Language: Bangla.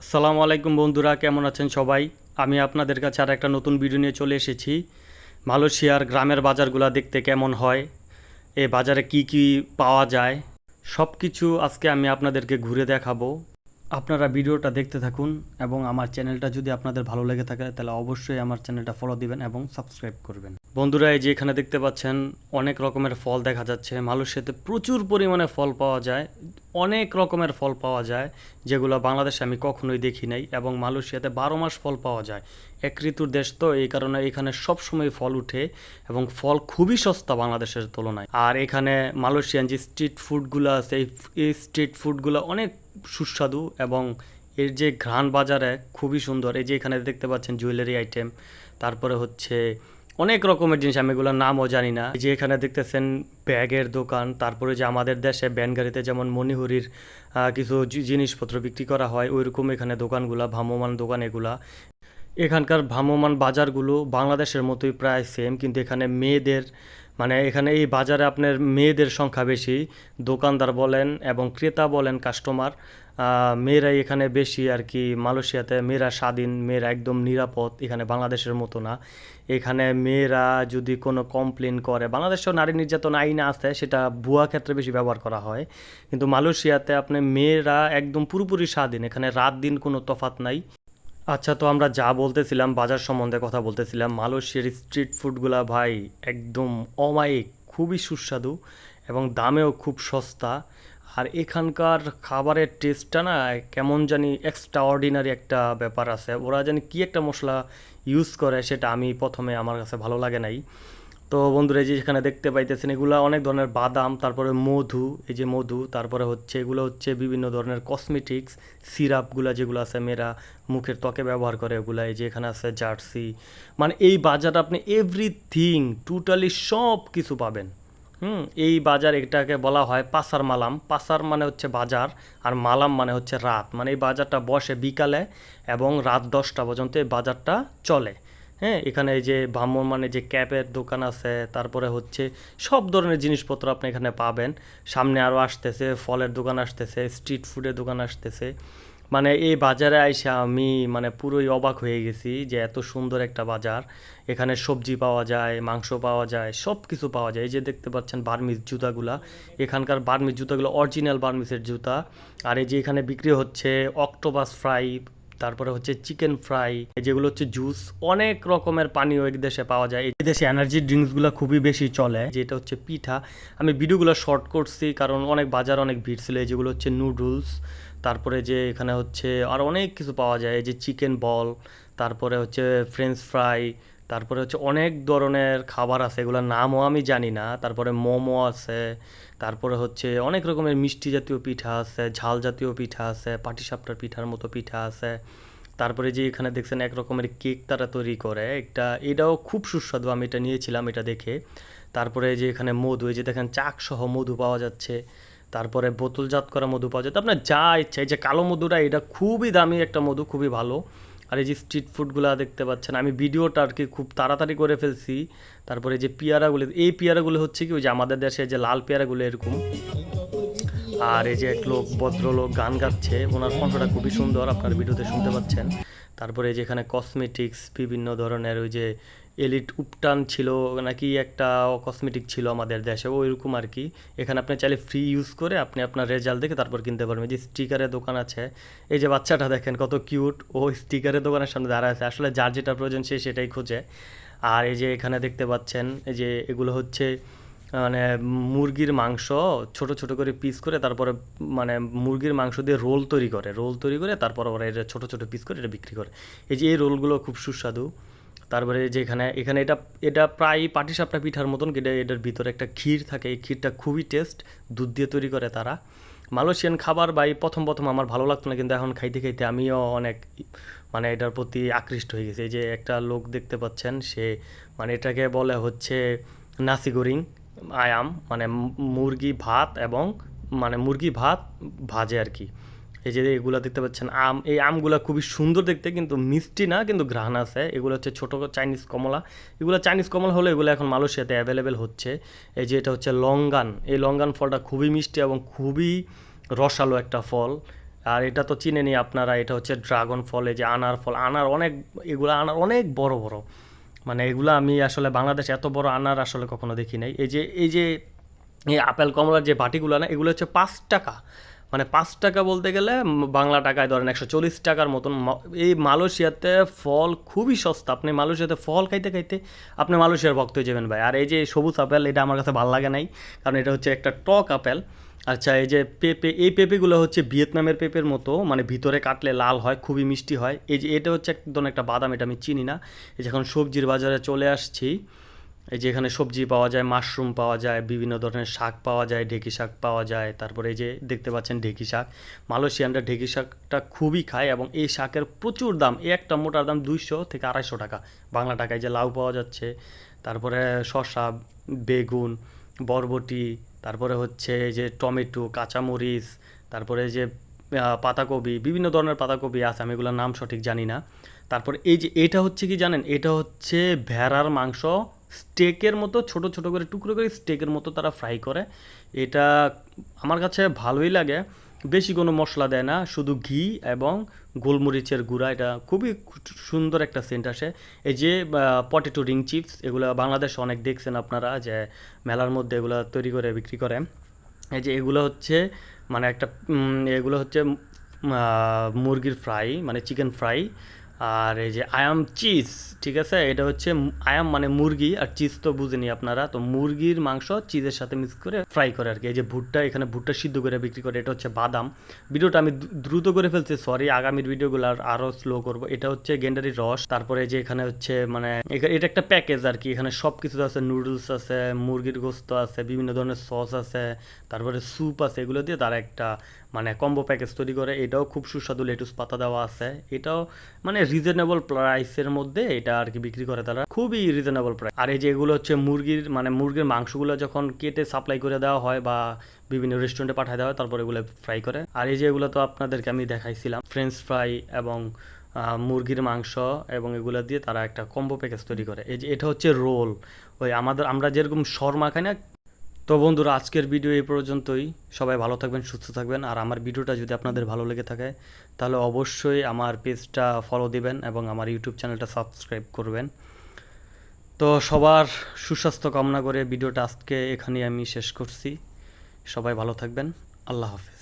আসসালামু আলাইকুম বন্ধুরা, কেমন আছেন সবাই? আমি আপনাদের কাছে আর একটা নতুন ভিডিও নিয়ে চলে এসেছি। মালয়েশিয়ার গ্রামের বাজারগুলো দেখতে কেমন হয়, এই বাজারে কি কি পাওয়া যায়, সব কিছু আজকে আমি আপনাদেরকে ঘুরে দেখাবো। আপনারা ভিডিওটা দেখতে থাকুন এবং আমার চ্যানেলটা যদি আপনাদের ভালো লেগে থাকে তাহলে অবশ্যই আমার চ্যানেলটা ফলো দিবেন এবং সাবস্ক্রাইব করবেন। বন্ধুরা, এই যে এখানে দেখতে পাচ্ছেন অনেক রকমের ফল দেখা যাচ্ছে। মালয়েশিয়াতে প্রচুর পরিমাণে ফল পাওয়া যায়, অনেক রকমের ফল পাওয়া যায় যেগুলো বাংলাদেশে আমি কখনোই দেখি নাই, এবং মালয়েশিয়াতে 12 মাস ফল পাওয়া যায়। এক ঋতুর দেশ তো, এই কারণে এখানে সবসময় ফল উঠে এবং ফল খুবই সস্তা বাংলাদেশের তুলনায়। আর এখানে মালয়েশিয়ান যে স্ট্রিট ফুডগুলো আছে, এই স্ট্রিট ফুডগুলো অনেক সুস্বাদু এবং এর যে ঘ্রাণ বাজারে খুবই সুন্দর। এই যে এখানে দেখতে পাচ্ছেন জুয়েলারি আইটেম, তারপরে হচ্ছে অনেক রকমের জিনিস, আমি এগুলোর নামও জানি না। এই যে এখানে দেখতেছেন ব্যাগের দোকান, তারপরে যে আমাদের দেশে ব্যান গাড়িতে যেমন মণিহারির কিছু জিনিসপত্র বিক্রি করা হয়, ওইরকম এখানে দোকানগুলা, ভ্রাম্যমাণ দোকান এগুলা। এখানকার ভ্রাম্যমাণ বাজারগুলো বাংলাদেশের মতোই প্রায় সেম, কিন্তু এখানে মেয়েদের, মানে এখানে এই বাজারে আপনার মেয়েদের সংখ্যা বেশি। দোকানদার বলেন এবং ক্রেতা বলেন, কাস্টমার, মেয়েরাই এখানে বেশি আর কি। মালয়েশিয়াতে মেয়েরা স্বাধীন, মেয়েরা একদম নিরাপদ, এখানে বাংলাদেশের মতো না। এখানে মেয়েরা যদি কোনো কমপ্লেন করে, বাংলাদেশেও নারী নির্যাতন আইন আছে, সেটা ভুয়া ক্ষেত্রে বেশি ব্যবহার করা হয়, কিন্তু মালয়েশিয়াতে আপনি মেয়েরা একদম পুরোপুরি স্বাধীন, এখানে রাত দিন কোনো তফাৎ নাই। আচ্ছা, তো আমরা যা বলতেছিলাম, বাজার সম্বন্ধে কথা বলতেছিলাম, মালয়েশিয়ার স্ট্রিট ফুডগুলা ভাই একদম অমায়িক, খুবই সুস্বাদু এবং দামেও খুব সস্তা। আর এখানকার খাবারের টেস্টটা না কেমন জানি এক্সট্রা অর্ডিনারি একটা ব্যাপার আছে। ওরা জানি কি একটা মশলা ইউজ করে, সেটা আমি প্রথমে আমার কাছে ভালো লাগে নাই। তো বন্ধুরা, এই যে এখানে দেখতে পাইতেছেন এগুলা অনেক ধরনের বাদাম, তারপরে মধু, এই যে মধু, তারপরে হচ্ছে এগুলো হচ্ছে বিভিন্ন ধরনের কসমেটিক্স, সিরাপগুলা যেগুলো আছে মেয়েরা মুখের ত্বকে ব্যবহার করে ওগুলা। এই যে এখানে আছে জার্সি, মানে এই বাজারে আপনি এভরিথিং টোটালি সব কিছু পাবেন। এই বাজার, এটাকে বলা হয় পাসার মালাম। পাসার মানে হচ্ছে বাজার, আর মালাম মানে হচ্ছে রাত। মানে এই বাজারটা বসে বিকালে এবং রাত 10টা পর্যন্ত এই বাজারটা চলে। হ্যাঁ, এখানে এই যে ভ্রাম্যমাণ মানে যে ক্যাপের দোকান আছে, তারপরে হচ্ছে সব ধরনের জিনিসপত্র আপনি এখানে পাবেন। সামনে আরও আসতেছে ফলের দোকান, আসতেছে স্ট্রিট ফুডের দোকান আসতেছে। মানে এই বাজারে আইসা আমি মানে পুরোই অবাক হয়ে গেছি যে এত সুন্দর একটা বাজার। এখানে সবজি পাওয়া যায়, মাংস পাওয়া যায়, সব কিছু পাওয়া যায়। এই যে দেখতে পাচ্ছেন বার্মিজ জুতাগুলা, এখানকার বার্মিজ জুতাগুলো অরিজিনাল বার্মিজের জুতা। আর এই যে এখানে বিক্রি হচ্ছে অক্টোপাস ফ্রাই, তারপরে হচ্ছে চিকেন ফ্রাই, যেগুলো হচ্ছে জুস, অনেক রকমের পানীয় এই দেশে পাওয়া যায়। এই দেশে এনার্জি ড্রিঙ্কসগুলো খুবই বেশি চলে। যেটা হচ্ছে পিঠা, আমি ভিডিওগুলো শর্ট করছি কারণ অনেক বাজার, অনেক ভিড় ছিল। যেগুলো হচ্ছে নুডলস, তারপরে যে এখানে হচ্ছে আর অনেক কিছু পাওয়া যায়, এই যে চিকেন বল, তারপরে হচ্ছে ফ্রেঞ্চ ফ্রাই, তারপরে হচ্ছে অনেক ধরনের খাবার আছে, এগুলোর নামও আমি জানি না। তারপরে মোমো আছে, তারপরে হচ্ছে অনেক রকমের মিষ্টি জাতীয় পিঠা আছে, ঝাল জাতীয় পিঠা আছে, পাটিসাপটার পিঠার মতো পিঠা আছে। তারপরে যে এখানে দেখছেন এক রকমের কেক তারা তৈরি করে, এটাও খুব সুস্বাদু, আমি এটা নিয়েছিলাম এটা দেখে। তারপরে যে এখানে মধু, এই যে দেখেন চাক সহ মধু পাওয়া যাচ্ছে। তারপরে বোতলজাত করা মধু পাওয়া যায়। তো আপনার যা ইচ্ছা, এই যে কালো মধুটা, এটা খুবই দামি একটা মধু, খুবই ভালো। আর এই যে স্ট্রিট ফুডগুলো দেখতে পাচ্ছেন, আমি ভিডিওটা আর কি খুব তাড়াতাড়ি করে ফেলছি। তারপরে যে পেয়ারাগুলো, এই পেয়ারাগুলো হচ্ছে কি ওই যে আমাদের দেশে যে লাল পেয়ারাগুলো এরকম। আর এই যে এক লোক, ভদ্রলোক গান গাচ্ছে, ওনার কণ্ঠটা খুবই সুন্দর, আপনার ভিডিওতে শুনতে পাচ্ছেন। তারপরে এই যে এখানে কসমেটিক্স বিভিন্ন ধরনের, ওই যে এলিট উপটান ছিল নাকি একটা কসমেটিক ছিল আমাদের দেশে, ওইরকম আর কি। এখানে আপনি চাইলে ফ্রি ইউজ করে আপনি আপনার রেজাল্ট দেখে তারপর কিনতে পারবেন। এই যে স্টিকারের দোকান আছে, এই যে বাচ্চাটা দেখেন কত কিউট, ও স্টিকারের দোকানের সামনে দাঁড়ায় আছে, আসলে যার যেটা প্রয়োজন সে সেটাই খোঁজে। আর এই যে এখানে দেখতে পাচ্ছেন, এই যে এগুলো হচ্ছে মানে মুরগির মাংস ছোট ছোট করে পিস করে, তারপরে মানে মুরগির মাংস দিয়ে রোল তৈরি করে তারপর ওরা এটা ছোট ছোট পিস করে এটা বিক্রি করে। এই যে এই রোলগুলো খুব সুস্বাদু। তারপরে যে এখানে এখানে এটা এটা প্রায় পাটিসাপটা পিঠার মতন, কিন্তু এটার ভিতরে একটা ক্ষীর থাকে, এই ক্ষীরটা খুবই টেস্ট, দুধ দিয়ে তৈরি করে তারা। মালয়েশিয়ান খাবার ভাই প্রথম প্রথম আমার ভালো লাগতো না, কিন্তু এখন খাইতে খাইতে আমিও অনেক মানে এটার প্রতি আকৃষ্ট হয়ে গেছি। এই যে একটা লোক দেখতে পাচ্ছেন, সে মানে এটাকে বলে হচ্ছে নাসি গোরিং আয়াম, মানে মুরগি ভাত, এবং মানে মুরগি ভাত ভাজে আর কি। এই যে এগুলা দেখতে পাচ্ছেন আম, এই আমগুলা খুবই সুন্দর দেখতে, কিন্তু মিষ্টি না, কিন্তু ঘ্রাণ আছে। এগুলো হচ্ছে ছোট চাইনিজ কমলা, এগুলো চাইনিজ কমলা হলে এগুলো এখন মালয়েশিয়াতে অ্যাভেলেবেল হচ্ছে। এই যে এটা হচ্ছে লঙ্গান, এই লঙ্গান ফলটা খুবই মিষ্টি এবং খুবই রসালো একটা ফল। আর এটা তো চিনেনি আপনারা, এটা হচ্ছে ড্রাগন ফল, এই যে আনার ফল, আনার অনেক, এগুলো আনার অনেক বড় বড়, মানে এগুলো আমি আসলে বাংলাদেশে এত বড় আনার আসলে কখনো দেখি নাই। এই যে এই আপেল কমলার যে বাটিগুলো না, এগুলো হচ্ছে 5 টাকা, মানে 5 টাকা বলতে গেলে বাংলা টাকায় ধরেন 140 টাকার মতন। এই মালয়েশিয়াতে ফল খুবই সস্তা, আপনি মালয়েশিয়াতে ফল খাইতে খাইতে আপনি মালয়েশিয়ার ভক্ত হয়ে যাবেন ভাই। আর এই যে সবুজ আপেল, এটা আমার কাছে ভালো লাগে নাই, কারণ এটা হচ্ছে একটা টক আপেল। আচ্ছা, এই যে পেঁপে, এই পেঁপেগুলো হচ্ছে ভিয়েতনামের পেঁপের মতো, মানে ভিতরে কাটলে লাল হয়, খুবই মিষ্টি হয়। এই যে এটা হচ্ছে একদম একটা বাদাম, এটা আমি চিনি না। এই যে এখন সবজির বাজারে চলে আসছি, এই যে এখানে সবজি পাওয়া যায়, মাশরুম পাওয়া যায়, বিভিন্ন ধরনের শাক পাওয়া যায়, ঢেঁকি শাক পাওয়া যায়। তারপরে এই যে দেখতে পাচ্ছেন ঢেঁকি শাক, মালয়েশিয়ানরা ঢেঁকি শাকটা খুবই খায় এবং এই শাকের প্রচুর দাম। এই একটা মোটার দাম 200 থেকে 250 টাকা বাংলা টাকায়। যে লাউ পাওয়া যাচ্ছে, তারপরে শসা, বেগুন, বরবটি, তারপরে হচ্ছে এই যে টমেটো, কাঁচামরিচ, তারপরে যে পাতাকপি, বিভিন্ন ধরনের পাতাকপি আছে, আমি এগুলোর নাম সঠিক জানি না। তারপরে এই যে এটা হচ্ছে কি জানেন, এটা হচ্ছে ভেড়ার মাংস, স্টেকের মতো ছোট ছোট করে টুকরো করে স্টেকের মতো তারা ফ্রাই করে। এটা আমার কাছে ভালোই লাগে, বেশি কোনো মশলা দেয় না, শুধু ঘি এবং গোলমরিচের গুঁড়া। এটা খুবই সুন্দর একটা সেন্ট আসে। এই যে পটেটো রিং চিপস, এগুলো বাংলাদেশে অনেক দেখছেন আপনারা, যে মেলার মধ্যে এগুলো তৈরি করে বিক্রি করে। এই যে এগুলো হচ্ছে মানে একটা এগুলো হচ্ছে মুরগির ফ্রাই, মানে চিকেন ফ্রাই। আর এই যে আয়াম চিজ, ঠিক আছে, এটা হচ্ছে আয়াম মানে মুরগি, আর চিজ তো বুঝেনি আপনারা, তো মুরগির মাংস চিজের সাথে মিক্স করে ফ্রাই করে আর কি। এই যে ভুট্টা, এখানে ভুট্টা সিদ্ধ করে বিক্রি করে, এটা হচ্ছে বাদাম। ভিডিওটা আমি দ্রুত করে ফেলছি, সরি, আগামীর ভিডিওগুলো আরও স্লো করব। এটা হচ্ছে গেন্ডারির রস। তারপরে যে এখানে হচ্ছে মানে এটা একটা প্যাকেজ আর কি, এখানে সব কিছু আছে, নুডলস আছে, মুরগির গোস্ত আছে, বিভিন্ন ধরনের সস আছে, তারপরে স্যুপ আছে, এগুলো দিয়ে তারা একটা মানে কম্বো প্যাকেজ তৈরি করে। এটাও খুব সুস্বাদু, লেটুস পাতা দেওয়া আছে। এটাও মানে রিজনেবল প্রাইসের মধ্যে এটা আর কি বিক্রি করে তারা, খুবই রিজনেবল প্রাইস। আর এই যে এগুলো হচ্ছে মুরগির, মানে মুরগির মাংসগুলো যখন কেটে সাপ্লাই করে দেওয়া হয় বা বিভিন্ন রেস্টুরেন্টে পাঠিয়ে দেওয়া হয়, তারপর এগুলো ফ্রাই করে। আর এই যে এগুলো তো আপনাদেরকে আমি দেখাইছিলাম, ফ্রেঞ্চ ফ্রাই এবং মুরগির মাংস, এবং এগুলো দিয়ে তারা একটা কম্বো প্যাকেজ তৈরি করে। এই যে এটা হচ্ছে রোল, ওই আমরা যেরকম শর্মা খাই না। তো বন্ধুরা, আজকের ভিডিও এই পর্যন্তই। সবাই ভালো থাকবেন, সুস্থ থাকবেন। আর আমার ভিডিওটা যদি আপনাদের ভালো লেগে থাকে, তাহলে অবশ্যই আমার পেজটা ফলো দিবেন এবং আমার ইউটিউব চ্যানেলটা সাবস্ক্রাইব করবেন। তো সবার সুস্বাস্থ্য কামনা করে ভিডিওটা আজকে এখানেই আমি শেষ করছি। সবাই ভালো থাকবেন। আল্লাহ হাফেজ।